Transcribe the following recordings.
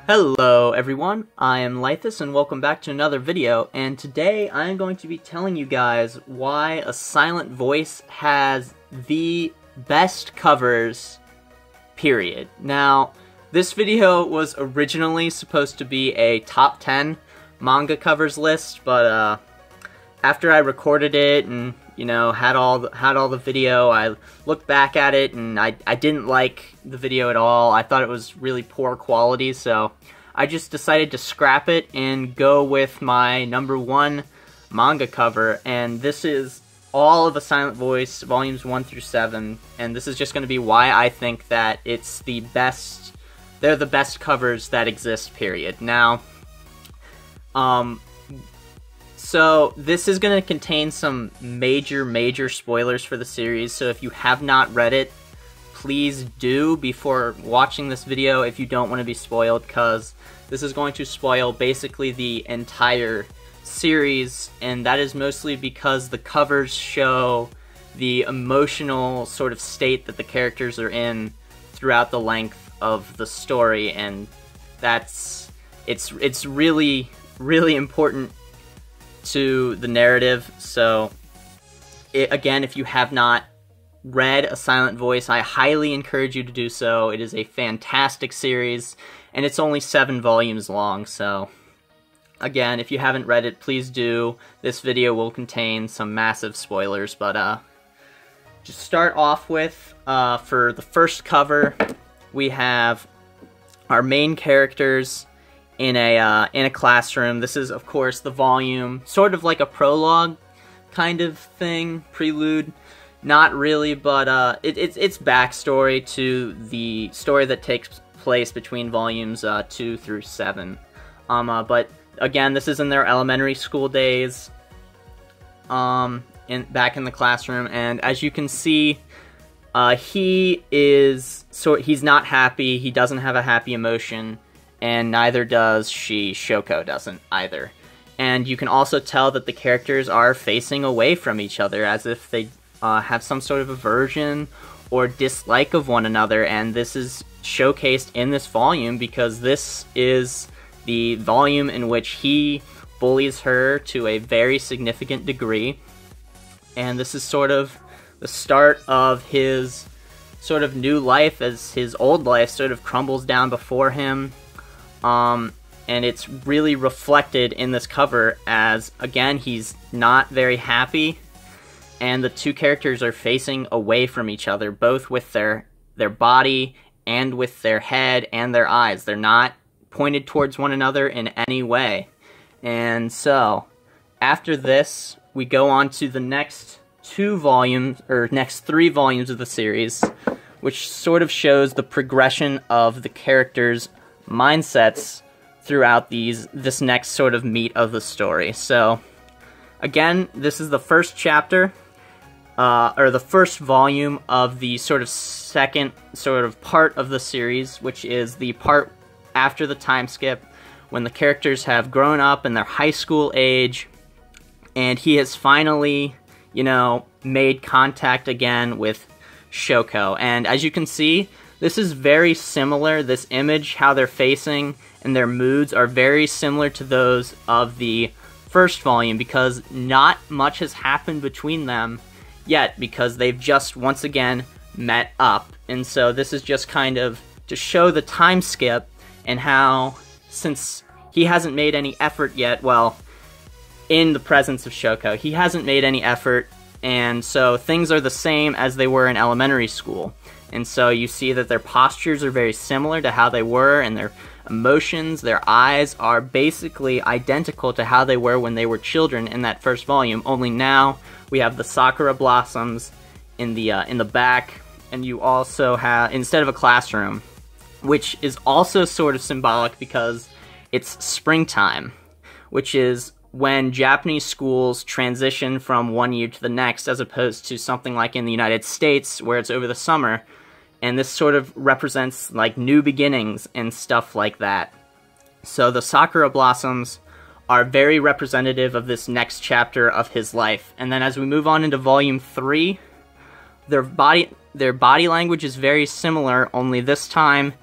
Hello everyone, I am Laethas and welcome back to another video, and today I am going to be telling you guys why a silent voice has the best covers, period. Now, this video was originally supposed to be a top 10 manga covers list, but after I recorded it and had all the video, I looked back at it and I didn't like the video at all. I thought it was really poor quality, so I just decided to scrap it and go with my #1 manga cover, and this is all of A Silent Voice, volumes 1 through 7, and this is just going to be why I think that it's the best, they're the best covers that exist, period. Now, so this is going to contain some major spoilers for the series, so if you have not read it, please do before watching this video if you don't want to be spoiled, because this is going to spoil basically the entire series, and that is mostly because the covers show the emotional sort of state that the characters are in throughout the length of the story, and it's really important to the narrative. So again, if you have not read A Silent Voice, I highly encourage you to do so. It is a fantastic series, and it's only 7 volumes long, so again, if you haven't read it, please do. This video will contain some massive spoilers, but just start off with, for the first cover, we have our main characters in a classroom. This is, of course, the volume, sort of like a prologue kind of thing, prelude. Not really, but it's backstory to the story that takes place between volumes 2 through 7. But again, this is in their elementary school days, back in the classroom, and as you can see, he's not happy. He doesn't have a happy emotion, and neither does she. Shoko doesn't either. And you can also tell that the characters are facing away from each other, as if they have some sort of aversion or dislike of one another, and this is showcased in this volume because this is the volume in which he bullies her to a very significant degree, and this is sort of the start of his sort of new life as his old life sort of crumbles down before him. And it's really reflected in this cover as, again, he's not very happy, and the two characters are facing away from each other, both with their body and with their head and their eyes. They're not pointed towards one another in any way. And so, after this, we go on to the next 2 volumes, or next 3 volumes of the series, which sort of shows the progression of the characters' mindsets throughout this next sort of meat of the story. So, again, this is the first chapter, or the first volume of the sort of second sort of part of the series, which is the part after the time skip, when the characters have grown up in their high school age, and he has finally, made contact again with Shoko. And as you can see, this is very similar. This image, how they're facing, and their moods are very similar to those of the first volume, because not much has happened between them yet, because they've just once again met up. And so this is just kind of to show the time skip and how, since he hasn't made any effort yet, well, in the presence of Shoko, he hasn't made any effort, and so things are the same as they were in elementary school. And so you see that their postures are very similar to how they were, and their emotions, their eyes are basically identical to how they were when they were children in that first volume, only now we have the sakura blossoms in the back, and you also have, instead of a classroom, which is also sort of symbolic because it's springtime, which is when Japanese schools transition from one year to the next, as opposed to something like in the United States where it's over the summer. And this sort of represents like new beginnings and stuff like that. So the sakura blossoms are very representative of this next chapter of his life. And then as we move on into volume 3, their body language is very similar, only this time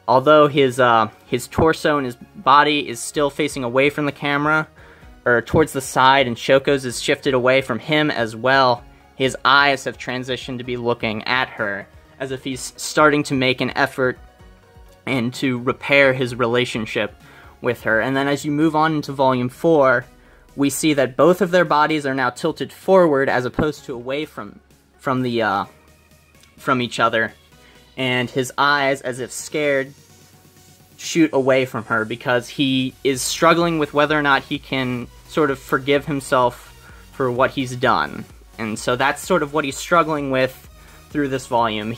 although his torso and his body is still facing away from the camera, or towards the side, and Shoko's is shifted away from him as well, his eyes have transitioned to be looking at her, as if he's starting to make an effort and to repair his relationship with her. And then as you move on into Volume 4, we see that both of their bodies are now tilted forward as opposed to away from each other, and his eyes, as if scared, shoot away from her because he is struggling with whether or not he can sort of forgive himself for what he's done. And so that's sort of what he's struggling with through this volume.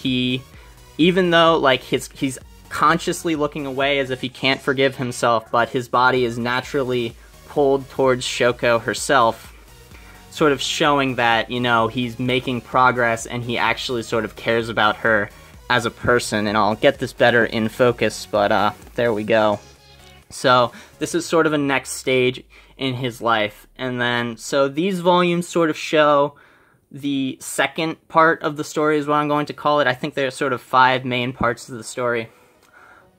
Even though like he's consciously looking away as if he can't forgive himself, but his body is naturally pulled towards Shoko herself, sort of showing that, you know, he's making progress and he actually sort of cares about her as a person. And I'll get this better in focus, but there we go. So this is sort of a next stage in his life. And then, so these volumes sort of show the second part of the story is what I'm going to call it. I think there are sort of 5 main parts of the story.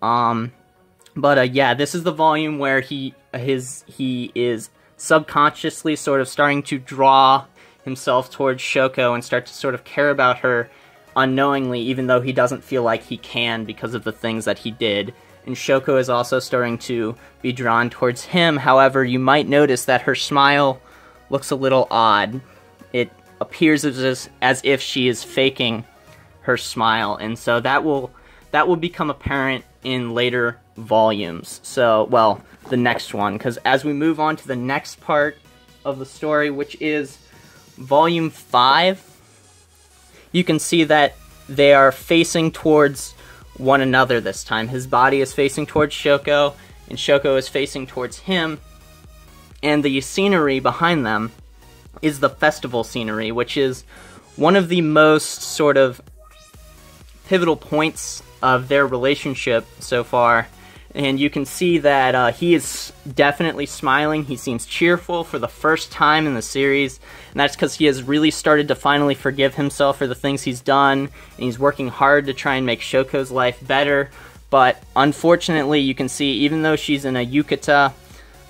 Yeah, this is the volume where he is subconsciously sort of starting to draw himself towards Shoko and start to sort of care about her unknowingly, even though he doesn't feel like he can because of the things that he did. And Shoko is also starting to be drawn towards him. However, you might notice that her smile looks a little odd. It appears as if she is faking her smile, and so that will become apparent in later volumes. So, well, the next one, because as we move on to the next part of the story, which is Volume 5, you can see that they are facing towards one another this time. His body is facing towards Shoko, and Shoko is facing towards him, and the scenery behind them is the festival scenery, which is one of the most sort of pivotal points of their relationship so far. And you can see that he is definitely smiling. He seems cheerful for the first time in the series, and that's because he has really started to finally forgive himself for the things he's done, and he's working hard to try and make Shoko's life better. But unfortunately, you can see, even though she's in a yukata,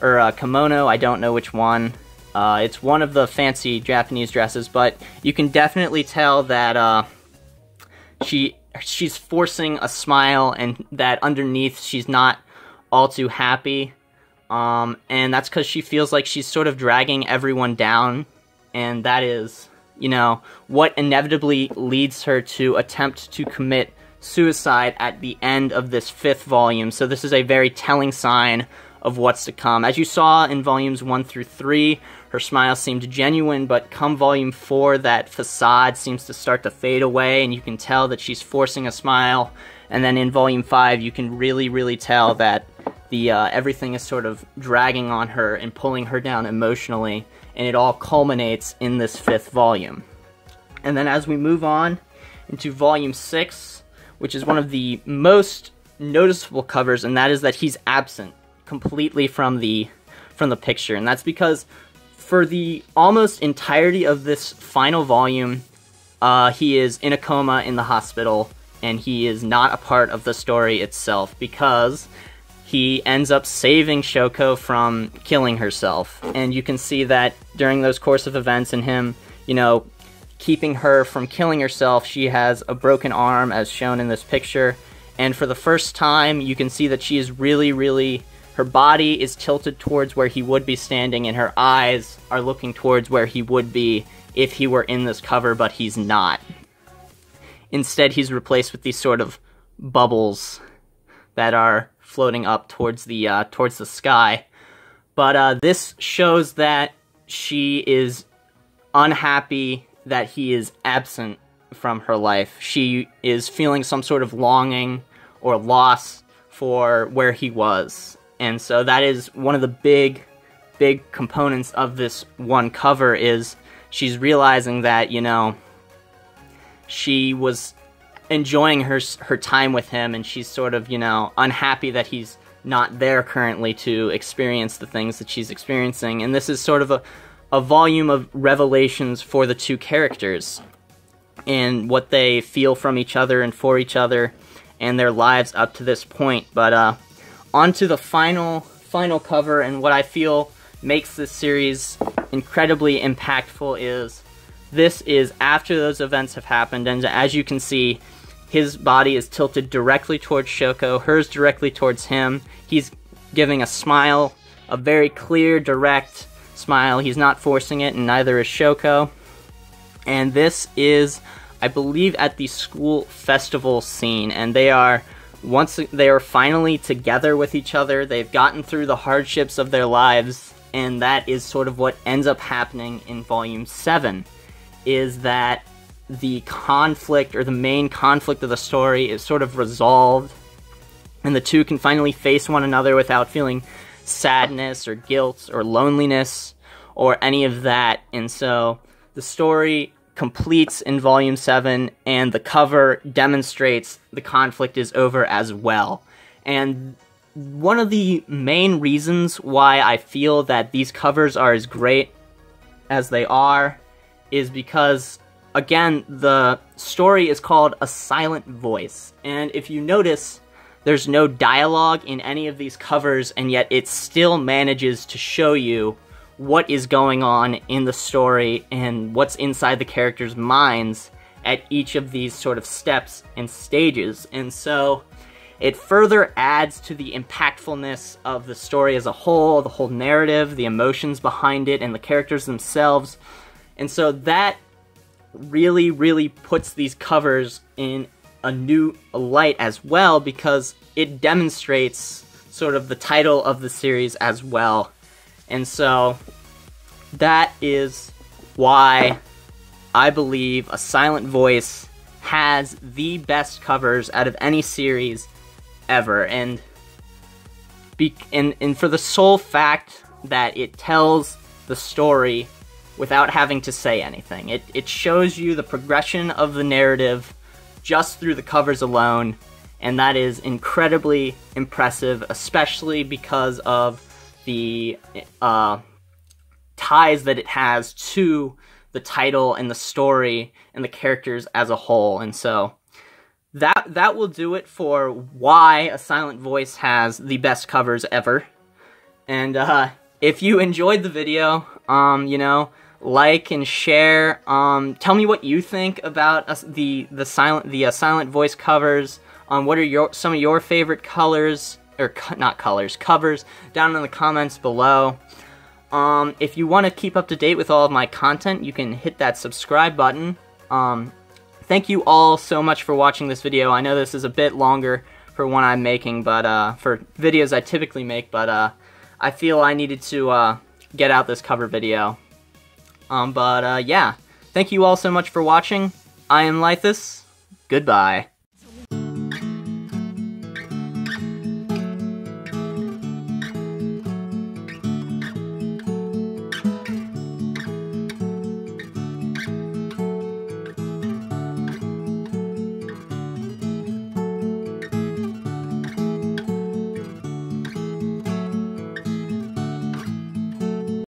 or a kimono, I don't know which one, it's one of the fancy Japanese dresses, but you can definitely tell that she's forcing a smile, and that underneath she's not all too happy, and that's because she feels like she's sort of dragging everyone down, and that is, you know, what inevitably leads her to attempt to commit suicide at the end of this 5th volume. So this is a very telling sign of what's to come. As you saw in volumes 1 through 3, her smile seemed genuine, but come volume 4, that facade seems to start to fade away, and you can tell that she's forcing a smile. And then in volume 5, you can really tell that everything is sort of dragging on her and pulling her down emotionally, and it all culminates in this 5th volume. And then as we move on into volume 6, which is one of the most noticeable covers, and that is that he's absent completely from the picture. And that's because for the almost entirety of this final volume, he is in a coma in the hospital, and he is not a part of the story itself, because he ends up saving Shoko from killing herself. And you can see that during those course of events, and him, you know, keeping her from killing herself, she has a broken arm, as shown in this picture. And for the first time, you can see that she is really, her body is tilted towards where he would be standing, and her eyes are looking towards where he would be if he were in this cover, but he's not. Instead, he's replaced with these sort of bubbles that are floating up towards the sky. But this shows that she is unhappy that he is absent from her life. She is feeling some sort of longing or loss for where he was. And so that is one of the big components of this one cover, is she's realizing that, you know, she was enjoying her time with him, and she's sort of, you know, unhappy that he's not there currently to experience the things that she's experiencing. And this is sort of a volume of revelations for the two characters, and what they feel from each other and for each other. and their lives up to this point. But on to the final cover, and what I feel makes this series incredibly impactful is this is after those events have happened, and as you can see, his body is tilted directly towards Shoko, hers directly towards him. He's giving a smile, a very clear, direct smile. He's not forcing it, and neither is Shoko. And this is, I believe, at the school festival scene, and they are finally together with each other. They've gotten through the hardships of their lives, and that is sort of what ends up happening in Volume 7, is that the conflict, or the main conflict of the story, is sort of resolved, and the two can finally face one another without feeling sadness or guilt or loneliness or any of that. And so the story completes in Volume 7, and the cover demonstrates the conflict is over as well. And one of the main reasons why I feel that these covers are as great as they are is because, again, the story is called A Silent Voice, and if you notice, there's no dialogue in any of these covers, and yet it still manages to show you what is going on in the story and what's inside the characters' minds at each of these sort of steps and stages. And so it further adds to the impactfulness of the story as a whole, the whole narrative, the emotions behind it, and the characters themselves. And so that really, really puts these covers in a new light as well, because it demonstrates sort of the title of the series as well. And so that is why I believe A Silent Voice has the best covers out of any series ever, and for the sole fact that it tells the story without having to say anything. It shows you the progression of the narrative just through the covers alone, and that is incredibly impressive, especially because of the ties that it has to the title and the story and the characters as a whole. And so that will do it for why A Silent Voice has the best covers ever. And if you enjoyed the video, you know, like and share. Tell me what you think about the Silent Voice covers. What are some of your favorite colors, or not colors, covers, down in the comments below. If you want to keep up to date with all of my content, you can hit that subscribe button. Thank you all so much for watching this video. I know this is a bit longer for one I'm making, but for videos I typically make, but I feel I needed to get out this cover video. Yeah, thank you all so much for watching. I am Laethas. Goodbye.